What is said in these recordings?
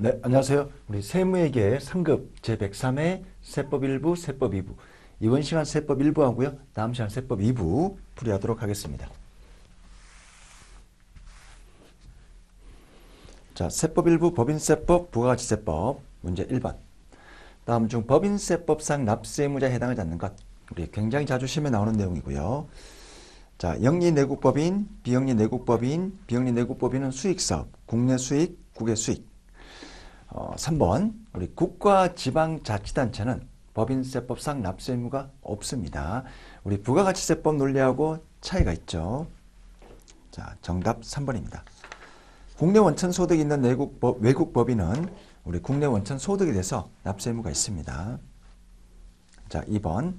네, 안녕하세요. 우리 세무회계 상급 제103회 세법 1부, 세법 2부. 이번 시간 세법 1부 하고요. 다음 시간 세법 2부 풀이하도록 하겠습니다. 자, 세법 1부 법인세법, 부가가치세법 문제 1번. 다음 중 법인세법상 납세의무자에 해당하지 않는 것. 우리 굉장히 자주 시험에 나오는 내용이고요. 자, 영리내국법인, 비영리내국법인, 비영리내국법인은 수익사업, 국내 수익, 국외 수익. 3번 우리 국가 지방자치단체는 법인세법상 납세 의무가 없습니다. 우리 부가가치세법 논리하고 차이가 있죠. 자, 정답 3번입니다. 국내 원천 소득이 있는 외국 법인은 우리 국내 원천 소득에 대해서 납세 의무가 있습니다. 자, 2번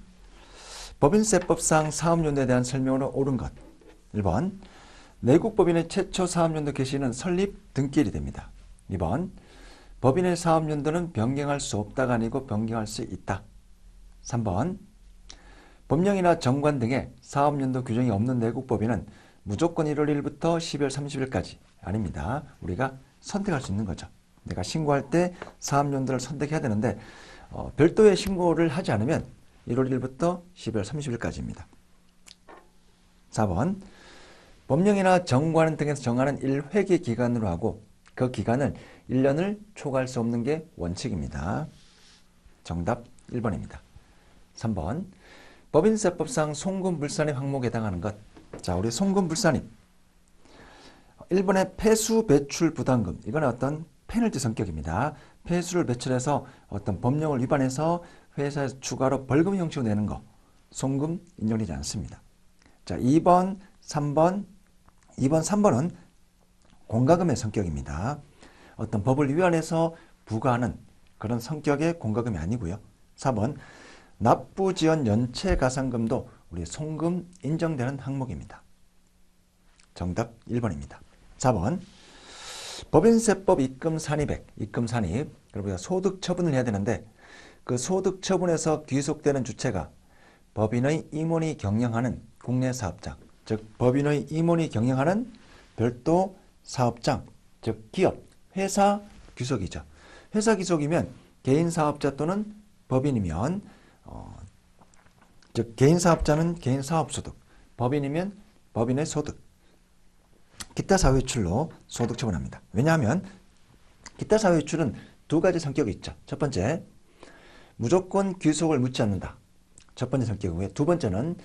법인세법상 사업연도에 대한 설명으로 옳은 것. 1번 내국 법인의 최초 사업연도 개시는 설립 등기일이 됩니다. 2번 법인의 사업연도는 변경할 수 없다가 아니고 변경할 수 있다. 3번 법령이나 정관 등의 사업연도 규정이 없는 내국법인은 무조건 1월 1일부터 12월 30일까지 아닙니다. 우리가 선택할 수 있는 거죠. 내가 신고할 때 사업연도를 선택해야 되는데 별도의 신고를 하지 않으면 1월 1일부터 12월 30일까지입니다. 4번 법령이나 정관 등에서 정하는 1회기 기간으로 하고 그 기간을 1년을 초과할 수 없는 게 원칙입니다. 정답 1번입니다. 3번 법인세법상 송금불산입 항목에 해당하는 것. 자, 우리 송금불산입 1번의 폐수 배출 부담금. 이건 어떤 페널티 성격입니다. 폐수를 배출해서 어떤 법령을 위반해서 회사에서 추가로 벌금 형식으로 내는 거. 송금 인정되지 않습니다. 자, 2번, 3번은 공과금의 성격입니다. 어떤 법을 위반해서 부과하는 그런 성격의 공과금이 아니고요. 4번 납부지원 연체가산금도 우리 송금 인정되는 항목입니다. 정답 1번입니다. 4번 법인세법 입금산입액, 입금산입. 그리고 소득처분을 해야 되는데 그 소득처분에서 귀속되는 주체가 법인의 임원이 경영하는 국내 사업장, 즉 법인의 임원이 경영하는 별도 사업장, 즉 기업, 회사 귀속이죠. 회사 귀속이면 개인 사업자 또는 법인이면 즉 개인 사업자는 개인 사업소득, 법인이면 법인의 소득, 기타 사회출로 소득 처분합니다. 왜냐하면 기타 사회출은 두 가지 성격이 있죠. 첫 번째, 무조건 귀속을 묻지 않는다. 첫 번째 성격이고요. 두 번째는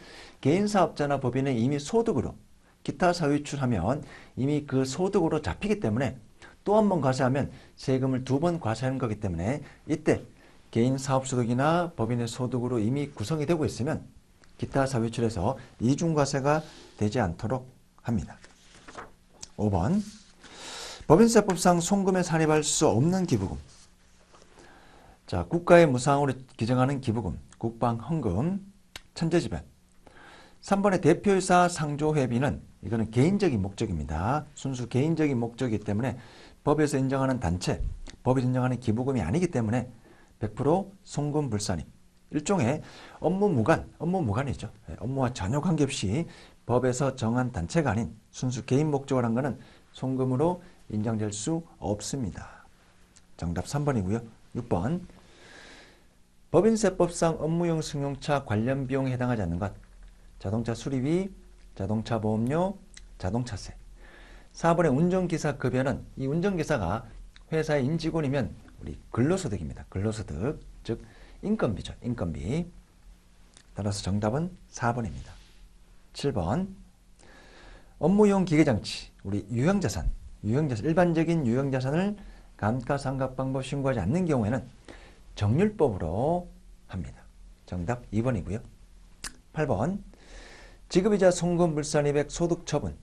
개인 사업자나 법인의 이미 소득으로 기타 사회출하면 이미 그 소득으로 잡히기 때문에 또 한 번 과세하면 세금을 두 번 과세하는 거기 때문에 이때 개인 사업소득이나 법인의 소득으로 이미 구성이 되고 있으면 기타 사회출에서 이중과세가 되지 않도록 합니다. 5번 법인세법상 송금에 산입할 수 없는 기부금. 자, 국가의 무상으로 기증하는 기부금, 국방헌금, 천재지변. 3번의 대표이사 상조회비는 이거는 개인적인 목적입니다. 순수 개인적인 목적이기 때문에 법에서 인정하는 단체, 법에서 인정하는 기부금이 아니기 때문에 100% 송금불산입. 일종의 업무무관이죠. 업무와 전혀 관계없이 법에서 정한 단체가 아닌 순수 개인 목적을 한 것은 송금으로 인정될 수 없습니다. 정답 3번이고요. 6번 법인세법상 업무용 승용차 관련 비용에 해당하지 않는 것. 자동차 수리비, 자동차 보험료, 자동차세. 4번의 운전기사 급여는 이 운전기사가 회사의 임직원이면 우리 근로소득입니다. 근로소득, 즉 인건비죠. 인건비. 따라서 정답은 4번입니다. 7번 업무용 기계장치, 우리 유형자산, 일반적인 유형자산을 감가상각방법 신고하지 않는 경우에는 정률법으로 합니다. 정답 2번이고요. 8번 지급이자 송금불산입액 소득처분.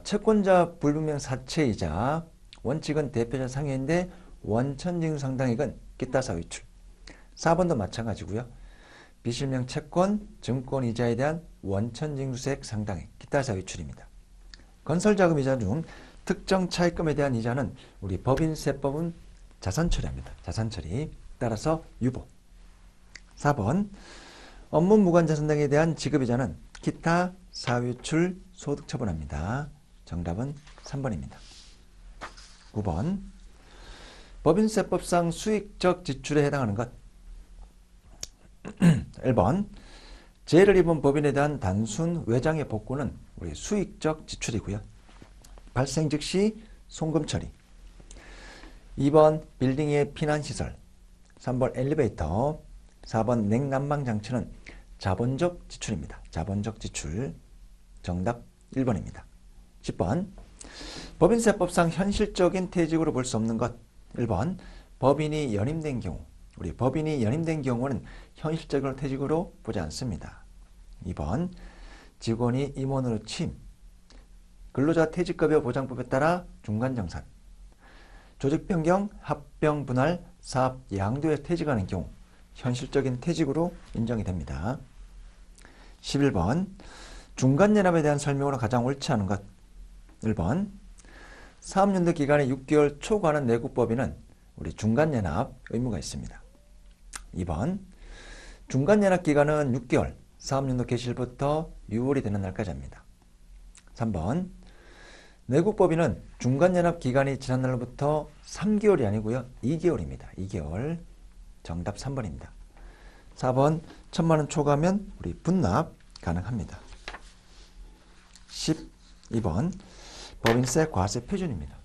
채권자 불분명 사채이자 원칙은 대표자 상회인데 원천징수 상당액은 기타 사회출. 4번도 마찬가지고요. 비실명 채권, 증권 이자에 대한 원천징수세액 상당액, 기타 사회출입니다. 건설자금 이자 중 특정 차입금에 대한 이자는 우리 법인세법은 자산처리합니다. 자산처리. 따라서 유보. 4번 업무 무관자산 등에 대한 지급이자는 기타 사회출 소득 처분합니다. 정답은 3번입니다. 9번 법인세법상 수익적 지출에 해당하는 것. 1번 재해를 입은 법인에 대한 단순 외장의 복구는 우리 수익적 지출이고요. 발생 즉시 송금 처리. 2번 빌딩의 피난시설. 3번 엘리베이터. 4번 냉난방 장치는 자본적 지출입니다. 자본적 지출. 정답 1번입니다. 10번 법인세법상 현실적인 퇴직으로 볼 수 없는 것. 1번 법인이 연임된 경우. 우리 법인이 연임된 경우는 현실적으로 퇴직으로 보지 않습니다. 2번 직원이 임원으로 취임. 근로자 퇴직급여 보장법에 따라 중간정산. 조직 변경, 합병, 분할, 사업 양도에 퇴직하는 경우 현실적인 퇴직으로 인정이 됩니다. 11번 중간연합에 대한 설명으로 가장 옳지 않은 것. 1번 사업연도 기간이 6개월 초과하는 내국법인은 우리 중간연합 의무가 있습니다. 2번 중간연합 기간은 6개월, 사업연도 개시일부터 6월이 되는 날까지 합니다. 3번 내국법인은 중간연합 기간이 지난 날부터 3개월이 아니고요. 2개월입니다. 2개월. 정답 3번입니다. 4번 1,000만 원 초과하면 우리 분납 가능합니다. 12번 법인세 과세 표준입니다.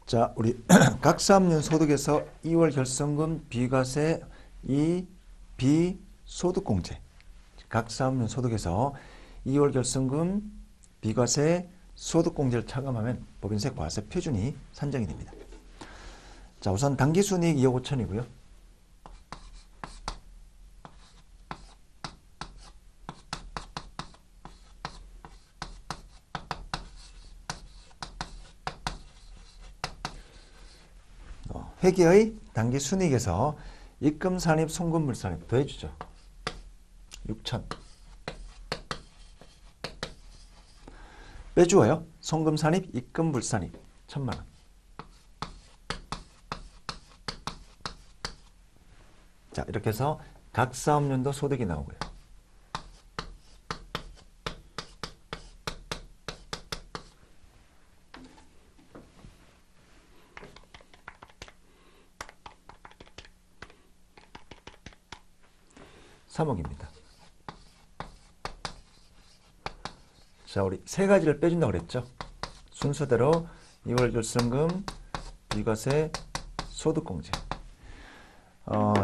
자, 우리 각 사업용 소득에서 2월 결성금 비과세 이 비소득공제. 각 사업용 소득에서 2월 결성금 비과세 소득공제를 차감하면 법인세 과세 표준이 산정이 됩니다. 자, 우선 당기순이익 2억 5천이고요. 회계의 당기순이익에서 입금 산입, 송금 물산입 더해주죠. 6천. 빼주어요. 송금 산입, 입금 불산입 1,000만 원. 자, 이렇게 해서 각 사업연도 소득이 나오고요. (3억입니다) 자, 우리 세 가지를 빼준다고 그랬죠. 순서대로 2월 결성금, 비과세, 소득공제.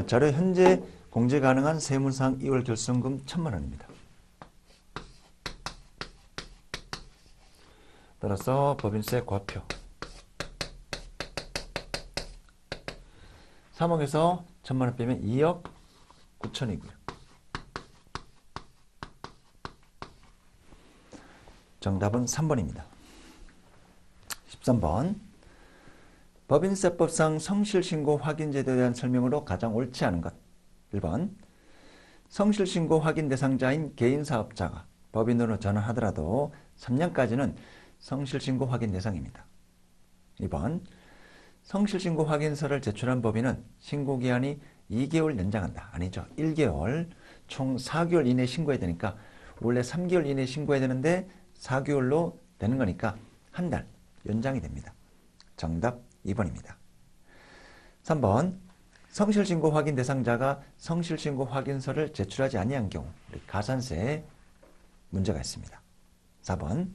자료 현재 공제 가능한 세무상 2월 결성금 1,000만 원입니다. 따라서 법인세 과표 3억에서 1,000만 원 빼면 2억 9천이고요. 정답은 3번입니다. 13번 법인세법상 성실신고 확인제도에 대한 설명으로 가장 옳지 않은 것. 1번 성실신고 확인 대상자인 개인사업자가 법인으로 전환하더라도 3년까지는 성실신고 확인 대상입니다. 2번 성실신고 확인서를 제출한 법인은 신고기한이 2개월 연장한다. 아니죠. 1개월, 총 4개월 이내에 신고해야 되니까 원래 3개월 이내에 신고해야 되는데 4개월로 되는 거니까 한 달 연장이 됩니다. 정답 2번입니다. 3번 성실신고 확인 대상자가 성실신고 확인서를 제출하지 아니한 경우 가산세에 문제가 있습니다. 4번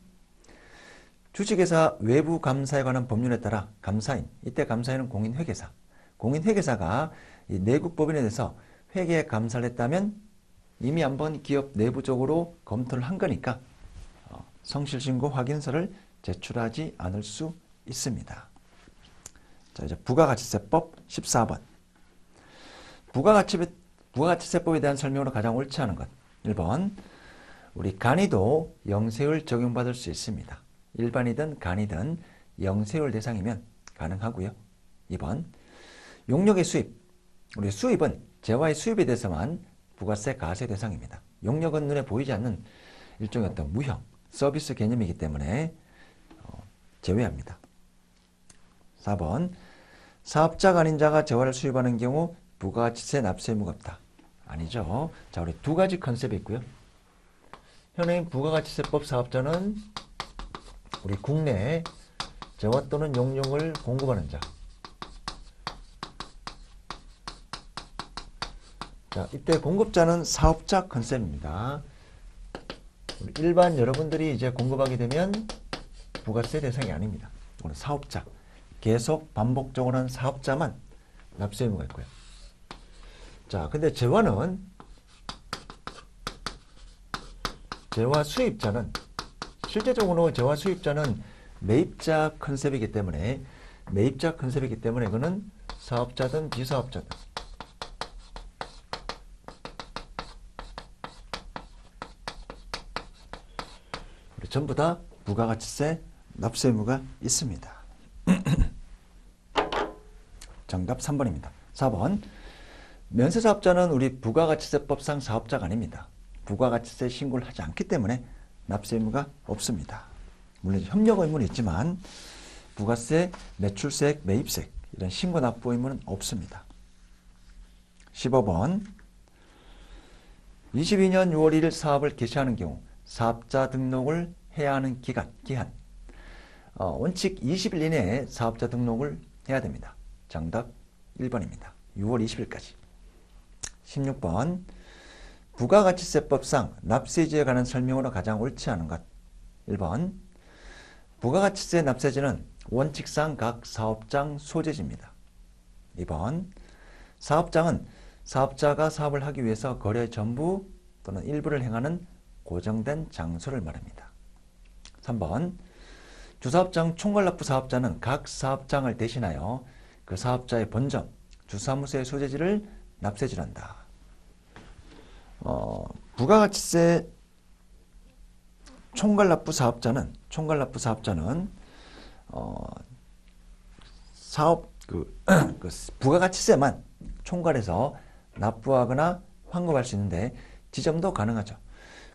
주식회사 외부 감사에 관한 법률에 따라 감사인, 이때 감사인은 공인회계사, 공인회계사가 이 내국법인에 대해서 회계 감사를 했다면 이미 한번 기업 내부적으로 검토를 한 거니까 성실신고 확인서를 제출하지 않을 수 있습니다. 자, 이제 부가가치세법 14번. 부가가치세법에 대한 설명으로 가장 옳지 않은 것. 1번 우리 간이도 영세율 적용받을 수 있습니다. 일반이든 간이든 영세율 대상이면 가능하고요. 2번 용역의 수입. 우리 수입은 재화의 수입에 대해서만 부가세 가세 대상입니다. 용역은 눈에 보이지 않는 일종의 어떤 무형, 서비스 개념이기 때문에 제외합니다. 4번 사업자가 아닌 자가 재화를 수입하는 경우 부가가치세 납세 의무가 없다. 아니죠. 자, 우리 두 가지 컨셉이 있고요. 현행 부가가치세법 사업자는 우리 국내에 재화 또는 용역을 공급하는 자. 자, 이때 공급자는 사업자 컨셉입니다. 우리 일반 여러분들이 이제 공급하게 되면 부가세 대상이 아닙니다. 오늘 사업자, 계속 반복적으로 하는 사업자만 납세 의무가 있고요. 자, 근데 재화 수입자는 실제적으로 재화 수입자는 매입자 컨셉이기 때문에 이거는 사업자든 비사업자든 전부 다 부가가치세 납세 의무가 있습니다. 정답 3번입니다. 4번. 면세사업자는 우리 부가가치세법상 사업자가 아닙니다. 부가가치세 신고를 하지 않기 때문에 납세 의무가 없습니다. 물론 협력 의무는 있지만 부가세, 매출세액, 매입세액 이런 신고 납부 의무는 없습니다. 15번. 22년 6월 1일 사업을 개시하는 경우 사업자 등록을 해야 하는 기한. 원칙 20일 이내에 사업자 등록을 해야 됩니다. 정답 1번입니다. 6월 20일까지. 16번. 부가가치세법상 납세지에 관한 설명으로 가장 옳지 않은 것. 1번. 부가가치세 납세지는 원칙상 각 사업장 소재지입니다. 2번. 사업장은 사업자가 사업을 하기 위해서 거래의 전부 또는 일부를 행하는 고정된 장소를 말합니다. 3번. 주사업장 총괄납부 사업자는 각 사업장을 대신하여 그 사업자의 본점, 주사무소의 소재지를 납세질한다. 부가가치세 총괄납부 사업자는 부가가치세만 총괄해서 납부하거나 환급할 수 있는데 지점도 가능하죠.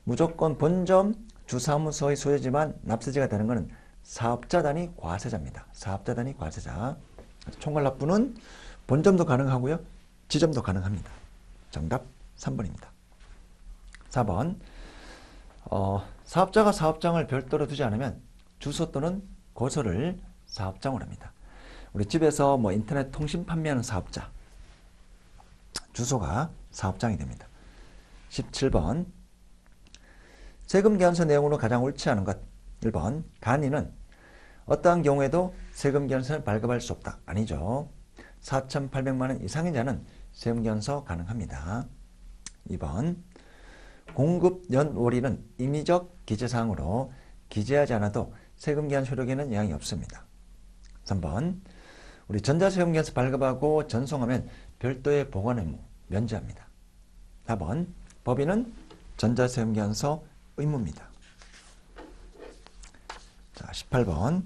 무조건 본점, 주사무소의 소재지만 납세지가 되는 것은 사업자 단위 과세자입니다. 사업자 단위 과세자. 총괄납부는 본점도 가능하고요. 지점도 가능합니다. 정답 3번입니다. 4번. 사업자가 사업장을 별도로 두지 않으면 주소 또는 고소를 사업장으로 합니다. 우리 집에서 인터넷 통신 판매하는 사업자. 주소가 사업장이 됩니다. 17번. 세금 계산서 내용으로 가장 옳지 않은 것. 1번. 간이는 어떠한 경우에도 세금 계산서를 발급할 수 없다. 아니죠. 4,800만 원 이상인 자는 세금 계산서 가능합니다. 2번. 공급 연월일은 임의적 기재사항으로 기재하지 않아도 세금 계산 효력에는 영향이 없습니다. 3번. 우리 전자세금 계산서 발급하고 전송하면 별도의 보관 의무 면제합니다. 4번. 법인은 전자세금 계산서 의무입니다. 자, 18번.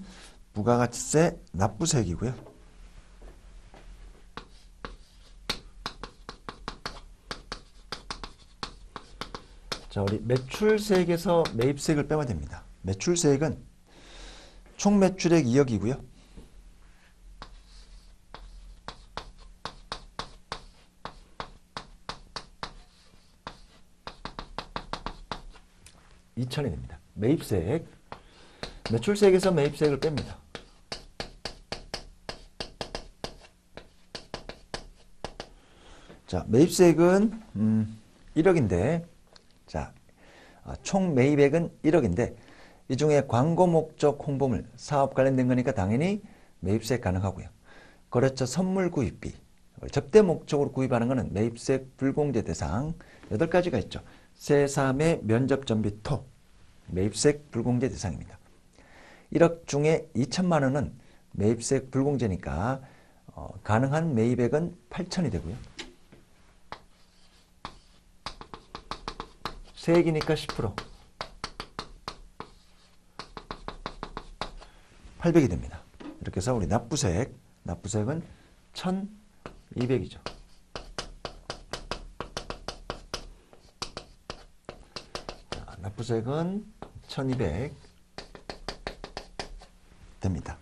부가가치세 납부세액이고요. 자, 우리 매출세액에서 매입세액을 빼면 됩니다. 매출세액은 총 매출액 2억이고요. (2천이) 됩니다. 매입세액, 매출세액에서 매입세액을 뺍니다. 자, 매입세액은 1억인데, 자, 총 매입액은 1억인데 이 중에 광고 목적 홍보물, 사업 관련된 거니까 당연히 매입세액 가능하고요. 거래처 선물 구입비, 접대 목적으로 구입하는 것은 매입세액 불공제 대상 8가지가 있죠. 세사매 면접 전비 토, 매입세액 불공제 대상입니다. 1억 중에 2천만 원은 매입세액 불공제니까 가능한 매입액은 8천이 되고요. 세액이니까 10%. 800이 됩니다. 이렇게 해서 우리 납부세액은 1,200이죠. 납부세액은 1,200 됩니다.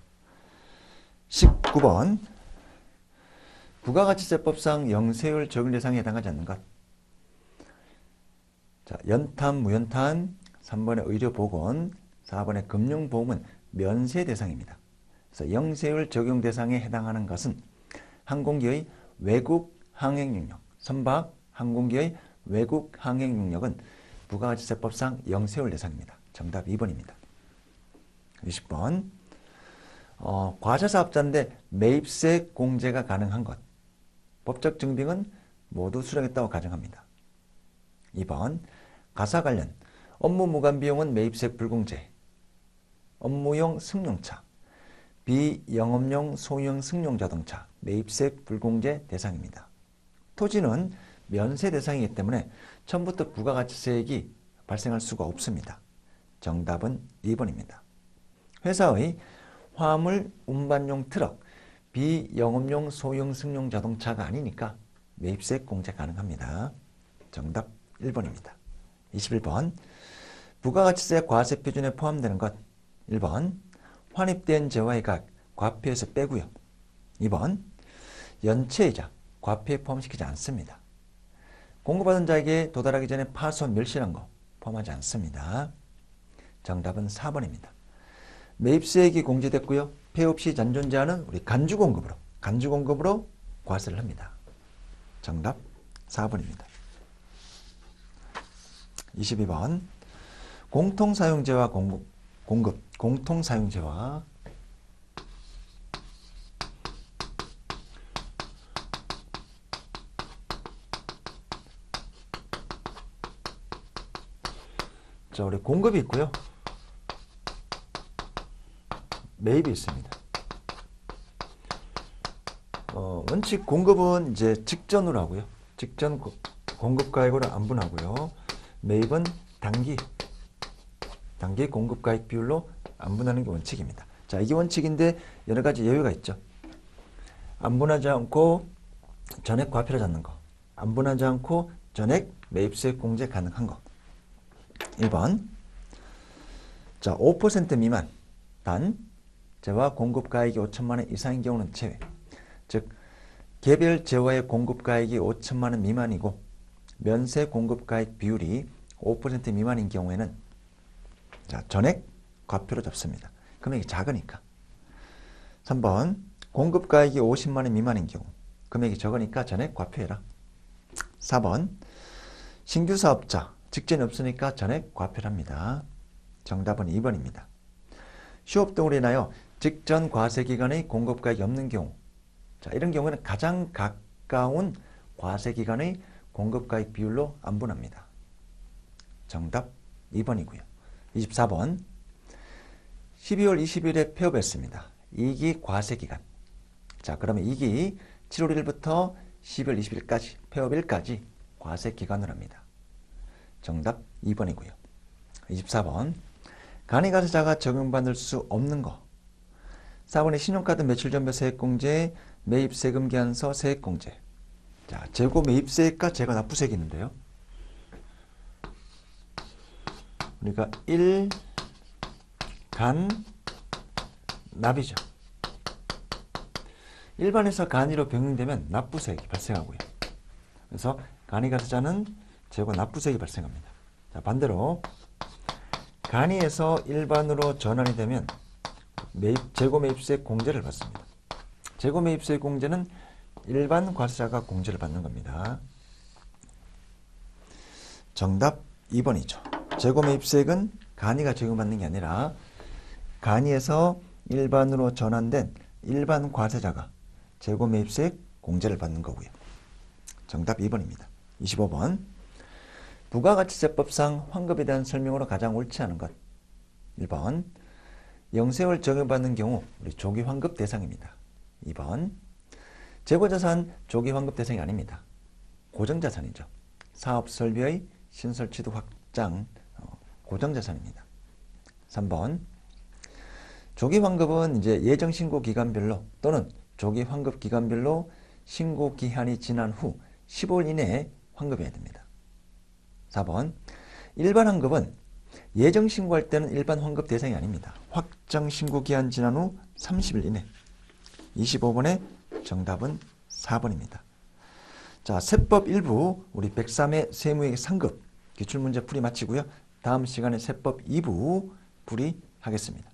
19번. 부가가치세법상 영세율 적용 대상에 해당하지 않는 것. 자, 연탄, 무연탄, 3번의 의료보건, 4번의 금융보험은 면세 대상입니다. 그래서 영세율 적용 대상에 해당하는 것은 항공기의 외국 항행 능력, 선박 항공기의 외국 항행 능력은 부가가치세법상 영세율 대상입니다. 정답 2번입니다. 20번 과세사업자인데 매입세 공제가 가능한 것. 법적 증빙은 모두 수령했다고 가정합니다. 2번 가사 관련 업무 무관 비용은 매입세 불공제. 업무용 승용차, 비영업용 소형 승용자동차 매입세 불공제 대상입니다. 토지는 면세 대상이기 때문에 처음부터 부가가치세액이 발생할 수가 없습니다. 정답은 2번입니다. 회사의 화물 운반용 트럭, 비영업용 소형 승용 자동차가 아니니까 매입세 공제 가능합니다. 정답 1번입니다. 21번 부가가치세 과세 표준에 포함되는 것. 1번 환입된 재화의각 과표에서 빼고요. 2번 연체이자 과표에 포함시키지 않습니다. 공급받은 자에게 도달하기 전에 파손 멸실한 거 포함하지 않습니다. 정답은 4번입니다. 매입세액이 공제됐고요. 폐 없이 잔존재하는 우리 간주공급으로 과세를 합니다. 정답 4번입니다. 22번 공통사용재와 공급, 공통사용재와 자, 우리 공급이 있고요. 매입이 있습니다. 원칙 공급은 이제 직전으로 하고요. 직전 공급가액으로 안분하고요. 매입은 단기 공급가액 비율로 안분하는 게 원칙입니다. 자, 이게 원칙인데 여러 가지 예외가 있죠. 안분하지 않고 전액 과표를 잡는 거. 안분하지 않고 전액 매입세 공제 가능한 거. 1번 자, 5% 미만 단 재화 공급가액이 5천만 원 이상인 경우는 제외. 즉 개별 재화의 공급가액이 5천만 원 미만이고 면세 공급가액 비율이 5% 미만인 경우에는 자, 전액 과표로 잡습니다. 금액이 작으니까. 3번 공급가액이 50만 원 미만인 경우 금액이 적으니까 전액 과표해라. 4번 신규 사업자 직전이 없으니까 전액 과표랍니다. 정답은 2번입니다. 휴업 등으로 인하여 직전 과세기간의 공급가액이 없는 경우 자, 이런 경우에는 가장 가까운 과세기간의 공급가액 비율로 안분합니다. 정답 2번이고요. 24번 12월 20일에 폐업했습니다. 2기 과세기간. 자, 그러면 2기 7월 1일부터 12월 20일까지 폐업일까지 과세기간을 합니다. 정답 2번이고요. 24번 간이가세자가 적용받을 수 없는 거. 4번의 신용카드 매출 전배 세액공제, 매입세금 기한서 세액공제. 자, 재고 매입세액과 재고 납부세액이 있는데요. 우리가 1, 간, 납이죠. 일반에서 간이로 변경되면 납부세액이 발생하고요. 그래서 간이가세자는 재고 납부세액이 발생합니다. 자, 반대로 간이에서 일반으로 전환이 되면 재고 매입세 공제를 받습니다. 재고 매입세 공제는 일반 과세자가 공제를 받는 겁니다. 정답 2번이죠. 재고 매입세액은 간이가 적용받는 게 아니라 간이에서 일반으로 전환된 일반 과세자가 재고 매입세액 공제를 받는 거고요. 정답 2번입니다. 25번 부가가치세법상 환급에 대한 설명으로 가장 옳지 않은 것. 1번 영세율 적용받는 경우 우리 조기 환급 대상입니다. 2번 재고자산 조기 환급 대상이 아닙니다. 고정자산이죠. 사업 설비의 신설 취득 확장 고정자산입니다. 3번 조기 환급은 이제 예정 신고 기간별로 또는 조기 환급 기간별로 신고 기한이 지난 후 15일 이내에 환급해야 됩니다. 4번 일반 환급은 예정 신고할 때는 일반 환급 대상이 아닙니다. 확정 신고 기한 지난 후 30일 이내. 25번의 정답은 4번입니다. 자, 세법 일부 우리 103의 세무액 상급 기출문제 풀이 마치고요. 다음 시간에 세법 2부 풀이하겠습니다.